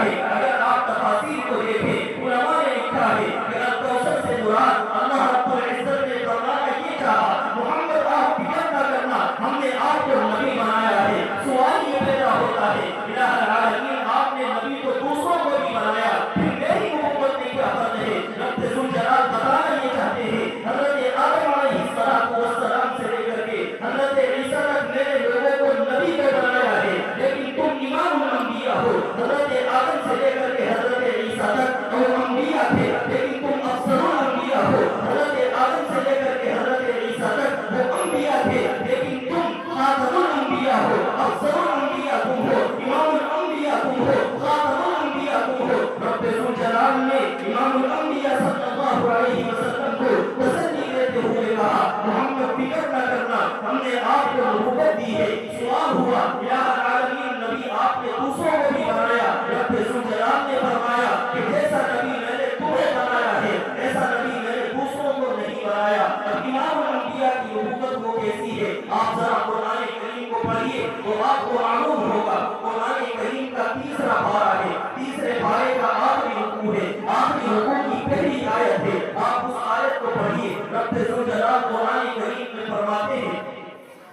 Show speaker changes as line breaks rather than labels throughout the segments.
ہے اگر آپ تفاسیر کو دیکھیں علماء نے لکھا ہے کہ الکوثر سے مراد اللہ رب العزت نے فرمایا یہ چاہا محمد آپ فکر نہ کرنا ہم نے آپ کو نبی بنایا ہے. سوال یہ پیدا ہوتا ہے الہ العالمین آپ نے نبی کو دوسروں کو بھی بنایا پھر میری نبوت میں کیا فرق ہے؟ رب ذوالجلال بتانا یہ چاہتے ہیں حضرت آدم علیہ السلام سے لے کر کے حضرت عیسیٰ تک میرے لوگوں کو نبی کو بنایا ہے لیکن تم امام الانبیاء ہو. حضرت آدم سے لے کر کے حضرت عیسیٰ تک وہ انبیاء تھے لیکن تم افضل الانبیاء ہو. حضرت آدم سے لے کر کے حضرت عیسیٰ تک وہ انبیاء تھے لیکن تم خاتم الانبیاء ہو. افضل الانبیاء تم ہو, امام الانبیاء تم ہو, خاتم الانبیاء تم ہو. رب ذوالجلال نے امام الانبیاء صلی اللہ علیہ وسلم کو تسلی دیتے ہوئے کہا محمد فکر نہ کرنا ہم نے آپ کو نبوت دی ہے. سوال ہوا الہ العالمین نبی آپ نے دوسروں کو بھی بنایا. رب ذوالجلال نے فرمایا کہ جیسا نبی میں نے تمہیں بنایا ہے ایسا نبی میں نے دوسروں کو نہیں بنایا. اب امام الانبیاء کی نبوت وہ کیسی ہے آپ ذرا قرآن کریم کو پڑھیے تو آپ کو معلوم ہوگا. قرآن کریم کا تیسرا پارہ ہے, تیسرے پارے کا آخری رکوع ہے, آخری رکوع کی پہلی آیت ہے. آپ اس آیت کو پڑھیے. رب ذوالجلال قرآن کریم میں فرماتے ہیں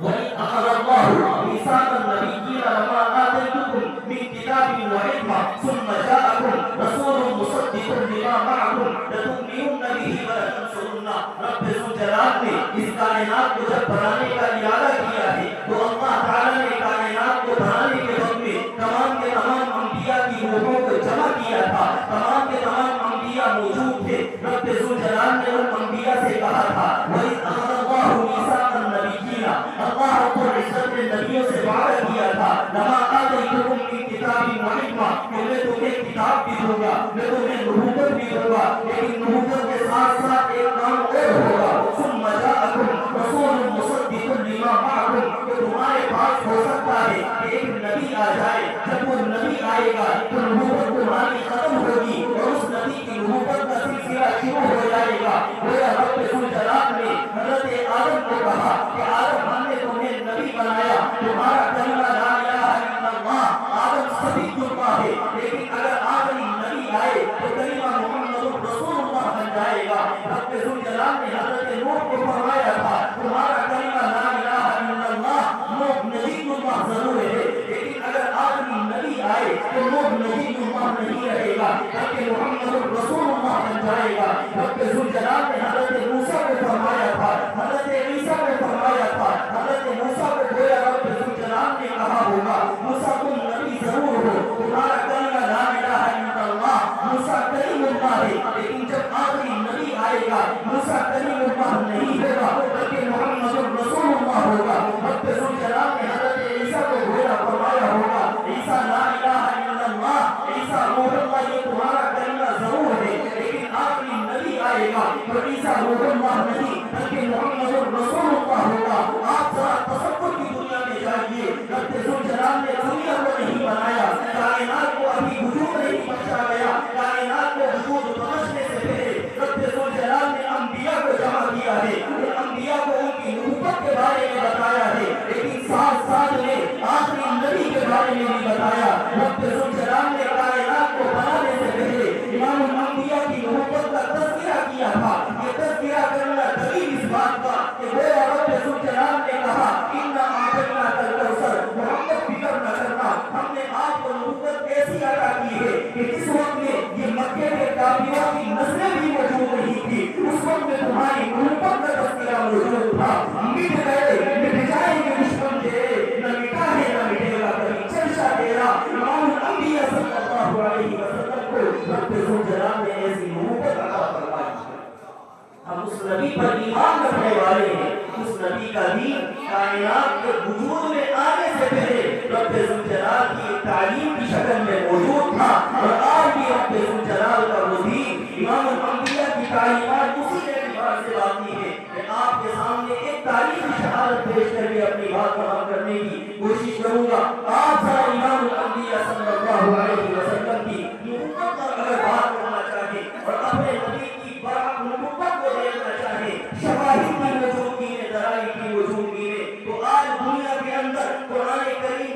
وَإِذْ أَخَذَ اللَّهُ مِيثَاقَ النَّبِيِّينَ لَمَا آتَيْتُكُم مِّن كِتَابٍ وَحِكْمَةٍ ثُمَّ جَاءَكُم رَّسُولٌ مُّصَدِّقٌ لِّمَا مَعَكُمْ لَتُؤْمِنُنَّ بِهِ وَلَتَنصُرُنَّهُ. رب ذوالجلال نے اس کائنات کو جب بنانے کا ارادہ کیا ہے تو اللہ تعالیٰ نے کائنات کو بنانے کے وقت میں تمام کے تمام انبیاء کی روحوں کو جمع کیا تھا. تمام کے تمام انبیاء موجود تھے. رب ذوالجلال نے ان انبیاء سے کہا تھا وَإِذْ أَخَذَ اللَّهُ مِيثَاقَ النَّبِيِّينَ اللہ رب العزت نے نبیوں سے وعدہ کیا تھا لما آتیتکم من کتاب وحکمہ کہ میں تمہیں کتاب بھی دوں گا, میں تمہیں نبوت بھی دوں گا, لیکن نبوت کے ساتھ ساتھ ایک کام اور ہوگا. ثم جاءکم رسول مصدق لما معکم کہ تمہارے پاس ہو سکتا ہے کہ ایک نبی آ جائے. جب وہ نبی آئے گا تو نبوت تمہاری ختم ہوگی اور اس نبی کی نبوت کا سلسلہ شروع ہو جائے گا. گویا رب ذوالجلال نے حضرت آدم کو کہا کہ آدم ہم نے تمہیں نبی بنایا, تمہارا کلمہ لا الہ الا اللہ. آدم سبھی جھوٹا ہے لیکن اگر آدمی نبی آئے تو کلمہ محمد رسول اللہ بن جائے گا. رب ذوالجلال نے حضرت نوح کو فرمایا تھا تمہارا کلمہ لا الہ الا اللہ. نوح نبی اللہ ضرور ہے لیکن اگر آدمی نبی آئے تو نوح نبی اللہ نہیں رہے گا بلکہ محمد رسول اللہ بن جائے گا. رب ذوالجلال نے حضرت موسیٰ کو فرمایا تھا, حضرت عیسیٰ کو فرمایا تھا, حضرت موسیٰ کو گویا رب ذوالجلال نے کہا ہوگا موسیٰ تم نبی ضرور ہو, تمہارا کلمہ لا الہ الا اللہ. موسیٰ کلیم اللہ ہے لیکن جب آخری نبی آئے گا موسیٰ کلیم اللہ نہیں ہوگا بلکہ محمد رسول اللہ ہوگا. رب ذوالجلال نے حضرت عیسیٰ کو گویا فرمایا ہوگا عیسیٰ لا الہ الا اللہ, عیسیٰ روح اللہ یہ تمہارا کلمہ ضرور ہے لیکن آخری نبی آئے گا تو عیسیٰ روح اللہ نہیں بلکہ محمد رسول اللہ ہوگا. آپ ذرا تصور کی دنیا میں جائیے. رب ذوالجلال نے دنیا کو نہیں بنایا, کائنات کو ابھی وجود نہیں بخشا گیا. کائنات کو وجود بخشنے سے پہلے رب ذوالجلال نے انبیاء کو جمع کیا ہے, انبیاء کو ان کی نبوت کے بارے میں بتایا ہے لیکن ساتھ ساتھ میں آخری نبی کے بارے میں بھی بتایا. رب ذوالجلال نے کائنات کو بنانے سے پہلے امام الانبیاء کی نبوت کا تذکرہ کیا تھا. یہ تذکرہ کرنا دلیل اس بات کا کہ گویا رب ذوالجلال نے کہا اِنَّا أَعْطَيْنَاكَ الْكَوْثَرَ. محمد فکر نہ کرنا ہم نے آپ کو نبوت ایسی عطا کی ہے کہ جس وقت میں یہ مکے کے کافروں کی نسلیں بھی موجود نہیں تھی اس وقت میں تمہاری نبوت کا تذکرہ موجود تھا. مٹ گئے مٹ جائیں گے دشمن تیرے, نہ مٹا ہے نہ مٹے گا کبھی چرچا تیرا. امام الانبیاء صلی اللہ علیہ وسلم کو رب ذوالجلال نے ایسی نبوت عطا فرمائی. ہم اس نبی پر ایمان رکھنے والے ہیں. اس نبی کا دین کائنات کے وجود میں آنے سے پہلے رب ذوالجلال کی تعلیم کی شکل میں موجود تھا اور آج بھی رب ذوالجلال کا وہ دین امام الانبیاء کی تعلیمات اسی اعتبار سے باقی ہے. میں آپ کے سامنے ایک تاریخی شہادت پیش کر کے اپنی بات ختم کرنے کی کوشش کروں گا. آپ ذرا امام الانبیاء صلی اللہ علیہ وسلم کی نبوت پر اگر بات کرنا چاہیں اور اپنے نبی کی برحق نبوت کو دیکھنا چاہیں, شواہد کی موجودگی میں, دلائل کی موجودگی میں, تو آج دنیا کے اندر قرآن کریم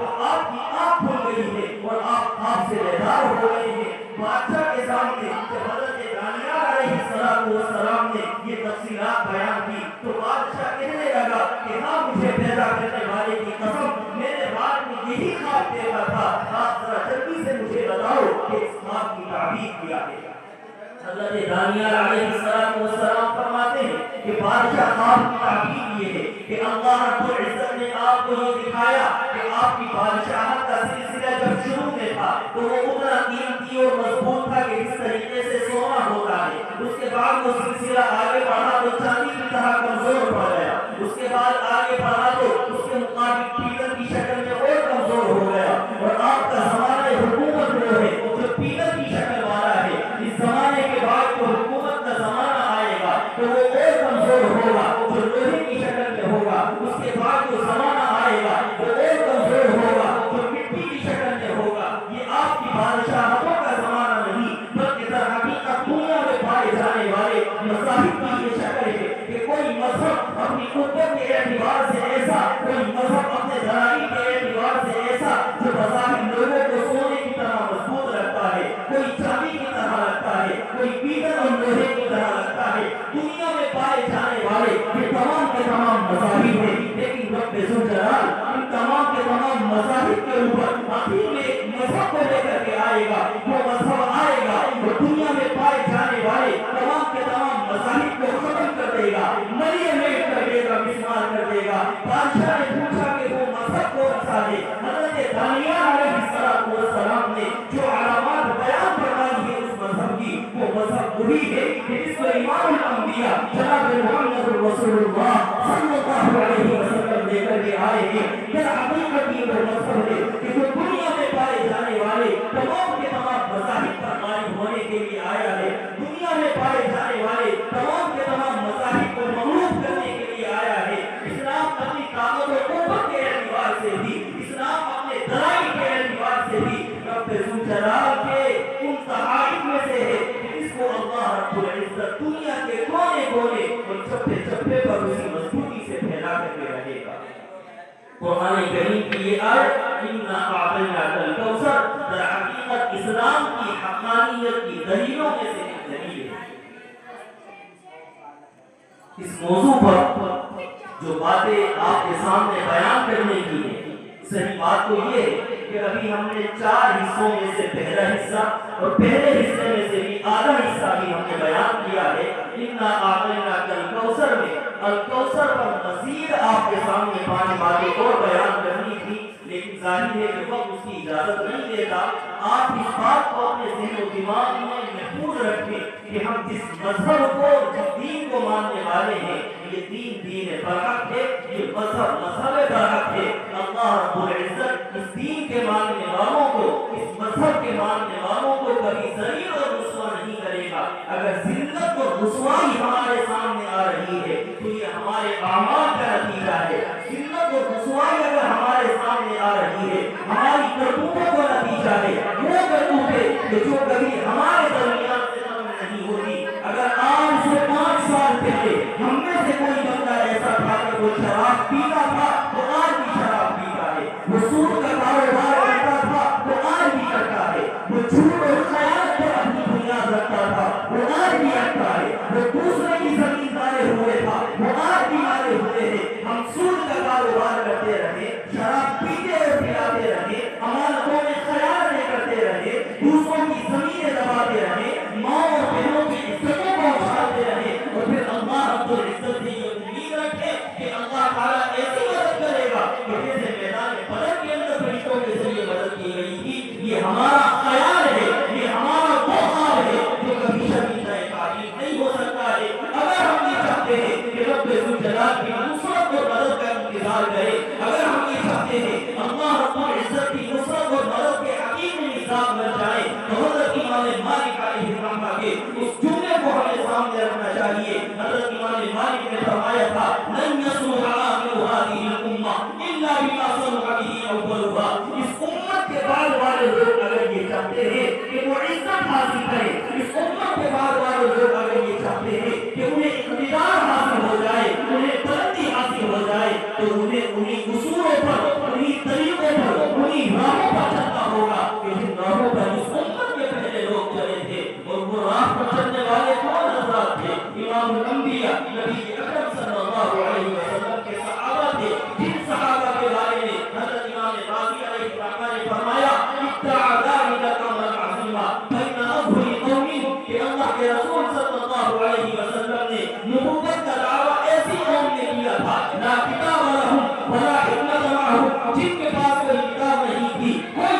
تو آپ کی آنکھ کھل گئی ہے اور آپ خواب سے بیدار ہو گئے ہیں۔ بادشاہ کے سامنے جب حضرت دانیال علیہ السلام نے یہ تفصیلات بیان کی تو بادشاہ کہنے لگا کہ ہاں مجھے پیدا کرنے والے کی قسم، میں نے رات میں یہی خواب دیکھا تھا، آپ ذرا جلدی سے مجھے بتاؤ کہ اس خواب کی تعبیر کیا ہے۔ حضرت دانیال علیہ السلام فرماتے ہیں کہ بادشاہ خواب کی تعبیر یہ ہے کہ اللہ رب العزت نے آپ کو یہ دکھایا کہ آپ کی بادشاہت کا سلسلہ جب شروع میں تھا تو وہ اتنا قیمتی اور مضبوط تھا کہ اس طریقے سے سونا ہوتا ہے، اس کے بعد وہ سلسلہ آگے بڑھا تو چاندی کی طرح کمزور پڑ گیا، اس کے بعد آگے بڑھا تو اس کے مطابق پیتل کی شکل میں اور کمزور ہو گیا، اور آپ کا زمانہ حکومت جو ہے جو پیتل کی شکل والا ہے، اس زمانے کے بعد جو حکومت کا زمانہ آئے گا تو وہ اور کمزور ہوگا، جو لوہے کی شکل میں ہوگا، اس کے بعد جو زمانہ آئے گا وہ اور کمزور ہوگا، جو مٹی کی شکل میں ہوگا۔ یہ آپ کی بادشاہتوں کا زمانہ نہیں بلکہ در حقیقت دنیا میں پائے جانے والے مذاہب کی یہ شکل ہے کہ کوئی مذہب اپنی قوت کے اعتبار سے ایسا، کوئی مذہب اپنے دلائل کے اعتبار سے ایسا جو بظاہر لوگوں کو سونے کی طرح مضبوط رکھتا ہے، کوئی چاندی کی طرح رکھتا ہے، کوئی پیتل اور لوہے کی طرح رکھتا ہے۔ دنیا میں پائے جانے والے یہ تمام کے تمام مذاہب ہیں، لیکن رب ذوالجلال ان تمام کے تمام مذاہب کے اوپر آخر میں ایک مذہب کو لے کر کے آئے گا۔ وہ مذہب آئے گا وہ دنیا میں پائے جانے والے تمام کے تمام مذاہب کو ختم کر دے گا، ملیے میٹ کر دے گا، مسمار کر دے گا۔ بادشاہ نے پوچھا کہ وہ مذہب کون سا ہے؟ حضرت دانیال علیہ السلام نے جو علامات بیان فرمائی ہے اس مذہب کی، وہ مذہب وہی ہے کہ جس کو امام الانبیاء جناب محمد رسول اللہ صلی اللہ علیہ وسلم لے کر کے آئے ہیں۔ یہ حقیقت یہ وہ مذہب ہے کہ جو دنیا میں پائے جانے والے تمام کے تمام مذاہب پر غالب ہونے کے لیے آیا ہے، دنیا میں پائے جانے والے تمام کے تمام مذاہب کو مغلوب کرنے کے لیے آیا ہے۔ اسلام اپنی طاقت و قوت کے اعتبار سے بھی، اسلام اپنے دلائل کے اعتبار سے بھی رب ذوالجلال کے ان تحائف میں سے ہے جس کو اللہ رب العزت دنیا کے کونے کونے اور چپے چپے پر اسی مضبوطی سے پھیلا کر کے رہے گا۔ قرآن کریم کی یہ آیت اِنَّا أَعْطَيْنَاكَ الْكَوْثَرَ در حقیقت اسلام کی حقانیت کی دلیلوں میں سے ایک دلیل ہے۔ اس موضوع پر جو باتیں آپ کے سامنے بیان کرنے کی ہیں، صحیح بات تو یہ ہے کہ ابھی ہم نے 4 حصوں میں سے پہلا حصہ اور پہلے حصے میں سے بھی آدھا حصہ بھی ہم نے بیان کیا ہے۔ اِنَّا أَعْطَيْنَاكَ الْكَوْثَرَ میں الکوثر پر مزید آپ کے سامنے 5 باتیں اور بیان کرنی تھی، لیکن ظاہر ہے کہ وقت اس کی اجازت نہیں دیتا۔ آپ اس بات کو اپنے ذہن و دماغ میں محفوظ رکھیں کہ ہم جس مذہب کو، جس دین کو ماننے والے ہیں، یہ دین برحق ہے، یہ مذہب برحق ہے۔ اللہ رب العزت اس دین کے ماننے والوں کو، اس مذہب کے ماننے والوں کو کبھی ذلیل اور رسوا نہیں کرے گا۔ اگر ذلت اور رسوائی ہمارے سامنے آ رہی ہے تو یہ ہمارے اعمال کا نتیجہ ہے۔ ذلت اور رسوائی اگر ہمارے سامنے آ رہی ہے ہماری کرتوتوں کا نتیجہ ہے۔ وہ کرتوتیں کہ جو کبھی ہمارے درمیان سے ختم نہیں ہوتی۔ اگر آج سے 5 سال پہلے ہم میں سے کوئی بندہ ایسا تھا کہ وہ شراب پیتا تھا تو آج بھی شراب پیتا ہے، وہ سود کا کاروبار کرتا تھا تو آج بھی کرتا ہے، وہ جھوٹ اور خیانت پر اپنی بنیاد رکھتا تھا وہ آج بھی رکھتا ہے، وہ دوسرے کی زمین دارے ہوئے تھا وہ آج بھی مارے ہوئے ہیں۔ ہم سود کا کاروبار کرتے رہے، شراب پیتے اور پلاتے رہے، امانتوں میں خیانتیں کرتے رہے، دوسروں کی زمینیں دباتے رہے، ماں اور بہنوں کی عزتوں کو اچھالتے رہے، اور پھر اللہ رب العزت نے یہ امید رکھے کہ اللہ تعالیٰ ایسی مدد کرے گا کہ جیسے میدان بدر کے اندر فرشتوں کے ذریعے مدد کی گئی تھی۔ یہ ہمارا خیال ہے، یہ ہمارا خواب ہے جو کبھی شرمندہ تعلیم نہیں ہو سکتا ہے۔ اگر ہم یہ چاہتے ہیں کہ رب ذوالجلال کی نصرت اور مدد کا انتظار کرے، اگر ہم یہ چاہتے ہیں اللہ رب العزت کی نصرت اور مدد کے حقیقی نظام بن جائے تو حضرت امام مالک علیہ الرحمہ کے اس جملے کو ہمیں سامنے رکھنا چاہیے۔ حضرت امام مالک نے فرمایا تھا لن يصلح آخر هذه الامة الا بما صلح به اولها۔ اس امت کے بعد والے لوگ اگر یہ چاہتے ہیں کہ وہ عزت حاصل کریں، اس امت کے بعد والے لوگ اگر یہ چاہتے ہیں کہ انہیں اقتدار حاصل ہو جائے، انہیں ترقی حاصل ہو جائے، تو انہیں انہی اصولوں پر، انہی طریقوں پر، فرمایا کہ اللہ کے رسول صلی اللہ علیہ وسلم نے نبوت کا دعویٰ ایسی قوم نے کیا تھا لا کتاب لہم ولا حکمت معہم، جن کے پاس کوئی کتاب نہیں تھی، کوئی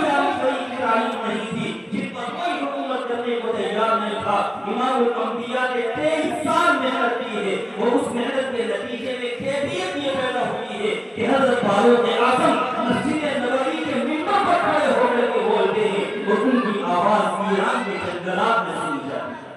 تعلیم نہیں تھی، جن پر کوئی حکومت کرنے کو تیار نہیں تھا۔ امام الانبیاء نے 23 سال محنت کی ہے اور اس محنت کے نتیجے میں کیفیت یہ پیدا ہوئی ہے کہ حضرت فاروق اعظم مسجد نبوی کے ممبر پر کھڑے ہو کر کے بولتے ہیں اور ان کی آواز ایران کے جنگلات میں سنی جاتی ہے۔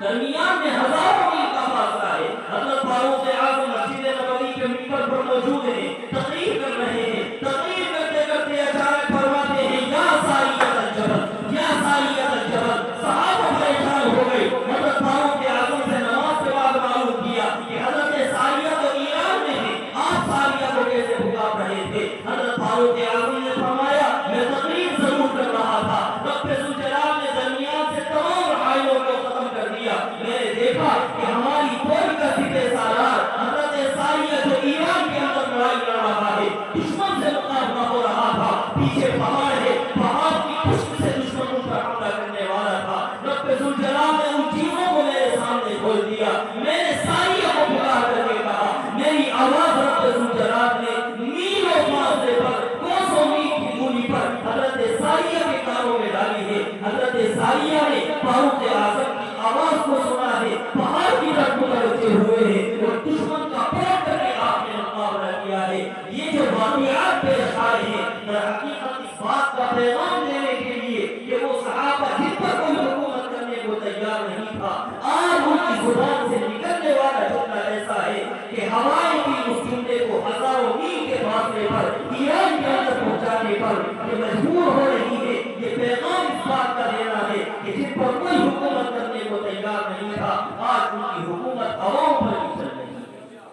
درمیان میں ہزاروں میل کا فاصلہ ہے، حضرت فاروق اعظم مسجد نبوی کے ممبر پر موجود ہیں، تقریر کر رہے ہیں، تقریر کرتے کرتے اچانک فرماتے ہیں یا ساریت الجبل، یا ساریت الجبل، صحابہ پریشان ہو گئے۔ حضرت فاروق اعظم سے نماز کے بعد معلوم کیا کہ حضرت ساریہ تو ایران میں ہے، آپ ساریہ کو کیسے پکار رہے تھے؟ حضرت فاروق اعظم نے فرمایا میں تقریر ضرور کر رہا تھا، رب ذوالجلال نے درمیان سے تمام رہائیوں کو ختم کر دیا، میں نے دیکھا کہ ہماری فوج کا سپہ سالار حضرت ساریہ جو ایران کے اندر لڑائی لڑ رہا ہے، دشمن سے مقابلہ ہو رہا تھا، پیچھے پہاڑ ہے، پہاڑ کی پشت سے دشمن ان پر حملہ کرنے والا تھا، رب ذوالجلال نے ان چیزوں کو میرے سامنے کھول دیا، میں نے ساریہ کو پکار کر کے کہا، میری آواز رب ذوالجلال نے میلوں فاصلے پر، کوسوں میل کی دوری پر حضرت ساریہ کے کانوں میں ڈالی ہے۔ حضرت ساریہ نے فاروق اعظم کی آواز کو سنا ہے، پہاڑ کی طرف متوجہ ہوئے ہیں اور دشمن کا پلٹ کر کے آپ نے مقابلہ کیا ہے۔ یہ جو واقعات پیش آئے ہیں در حقیقت اس بات کا پیغام دینے کے لیے کہ وہ صحابہ جن پر کوئی حکومت کرنے کو تیار نہیں تھا، آج ان کی زبان سے نکلنے والا جملہ ایسا ہے کہ ہوائیں بھی اس جملے کو ہزاروں میل کے فاصلے پر ایران کے اندر پہنچانے پر یہ مجبور ہو رہی ہے۔ یہ پیغام اس بات کا دینا ہے کہ جن پر کوئی حکومت کرنے کو تیار نہیں تھا، آج ان کی حکومت عوام پر ہی چل رہی ہے۔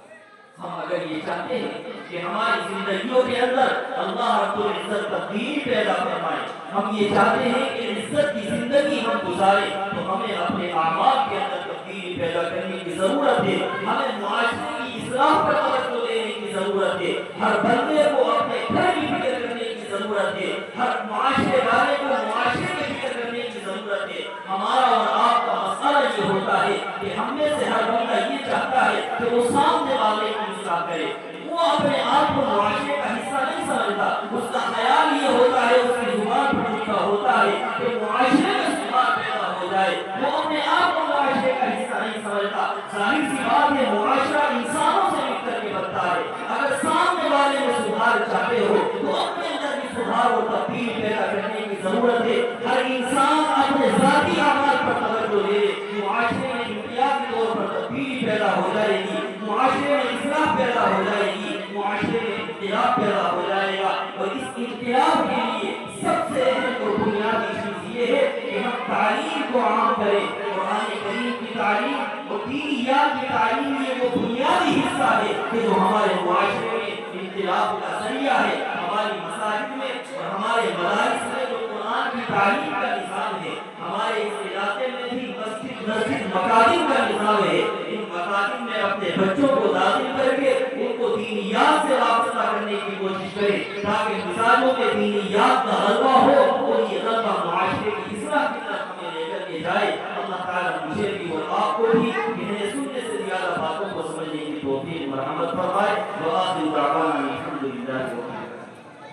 ہم اگر یہ چاہتے ہیں کہ ہماری زندگیوں کے اندر اللہ رب العزت تبدیلی پیدا فرمائے، ہم یہ چاہتے ہیں کہ عزت کی زندگی ہم گزاریں، تو ہمیں اپنے اعمال کے اندر تبدیلی پیدا کرنے کی ضرورت ہے، ہمیں معاشرے کی اصلاح پر توجہ دینے کی ضرورت ہے، ہر بندے کو اپنے گھر کی فکر کرنے کی ضرورت ہے، ہر معاشرے والے کو معاشرے کی فکر کرنے کی ضرورت ہے۔ ہمارا اور آپ کا مسئلہ یہ ہوتا ہے کہ ہم میں سے ہر بندہ یہ چاہتا ہے کہ وہ سامنے والے کی اصلاح کرے، وہ اپنے آپ کو معاشرے کا حصہ نہیں سمجھتا، اس کا خیال یہ ہوتا ہے، اس کی زبان پر لکھا ہوتا ہے کہ معاشرے میں سدھار پیدا ہو جائے، وہ اپنے آپ کو معاشرے کا حصہ نہیں سمجھتا۔ ظاہر سی بات ہے معاشرہ انسانوں سے مل کر کے بنتا ہے، اگر سامنے والے میں سدھار چاہتے ہو تو اپنے اندر بھی سدھار اور تبدیلی پیدا کرنے کی ضرورت ہے۔ ہر انسان اپنے ذاتی اعمال پر توجہ دے، معاشرے میں امتیازی طور پر تبدیلی پیدا ہو جائے گی، معاشرے میں اصلاح پیدا ہو جائے گی، معاشرے میں انقلاب پیدا ہو جائے گا۔ اور اس انقلاب کے لیے سب سے اہم اور بنیادی چیز یہ ہے کہ ہم تعلیم کو عام کریں۔ قرآن کریم کی تعلیم اور دینیات کی تعلیم یہ وہ بنیادی حصہ ہے کہ جو ہمارے معاشرے میں انقلاب کا ذریعہ ہے۔ ہماری مساجد میں اور ہمارے مدارس میں جو قرآن کی تعلیم کا نظام ہے، ہمارے اس علاقے میں بھی مسجد مکاتب کا نظام ہے، ان مکاتب میں اپنے بچوں کو داخل کر کے ان کو دینیات سے وابستہ کرنے کی کوشش کریں تاکہ مزاجوں کے دینیات کا غلبہ ہو اور یہ غلبہ معاشرے کی اصلاح